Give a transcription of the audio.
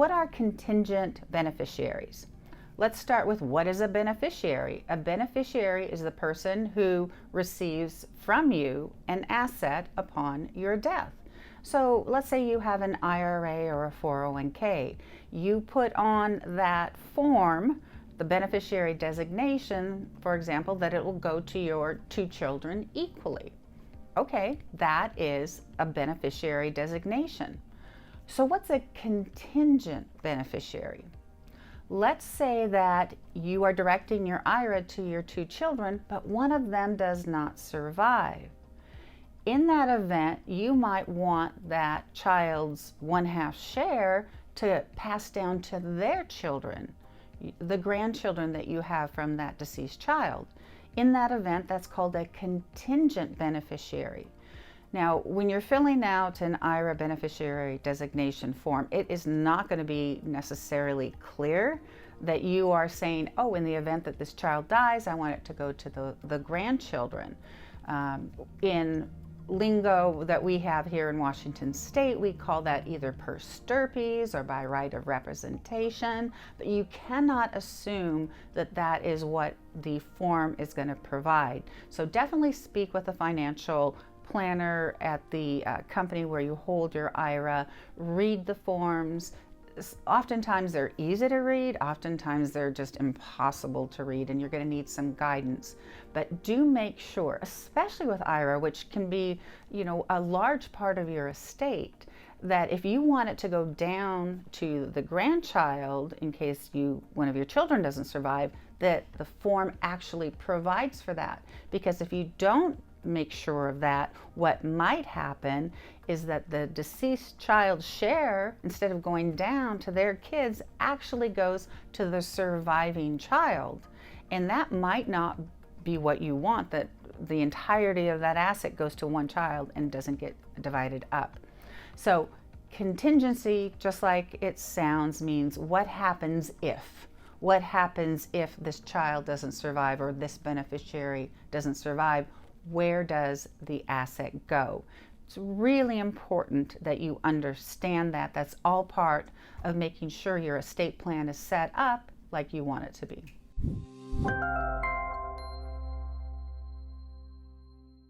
what are contingent beneficiaries? Let's start with, what is a beneficiary? A beneficiary is the person who receives from you an asset upon your death. So let's say you have an IRA or a 401k. You put on that form the beneficiary designation, for example, that it will go to your 2 children equally. Okay, that is a beneficiary designation. So what's a contingent beneficiary? Let's say that you are directing your IRA to your 2 children, but one of them does not survive. In that event, you might want that child's 1/2 share to pass down to their children, the grandchildren that you have from that deceased child. In that event, that's called a contingent beneficiary. Now, when you're filling out an IRA beneficiary designation form, it is not going to be necessarily clear that you are saying, oh, in the event that this child dies, I want it to go to the grandchildren. In lingo that we have here in Washington State, we call that either per stirpes or by right of representation, but you cannot assume that that is what the form is going to provide. So definitely speak with a financial planner at the company where you hold your IRA. Read the forms. Oftentimes they're easy to read, oftentimes they're just impossible to read, and you're going to need some guidance. But do make sure, especially with IRA, which can be, a large part of your estate, that if you want it to go down to the grandchild in case one of your children doesn't survive, that the form actually provides for that. Because if you don't make sure of that, what might happen is that the deceased child's share, instead of going down to their kids, actually goes to the surviving child. And that might not be what you want, that the entirety of that asset goes to one child and doesn't get divided up. So contingency, just like it sounds, means what happens if? What happens if this child doesn't survive or this beneficiary doesn't survive? Where does the asset go? It's really important that you understand that. That's all part of making sure your estate plan is set up like you want it to be.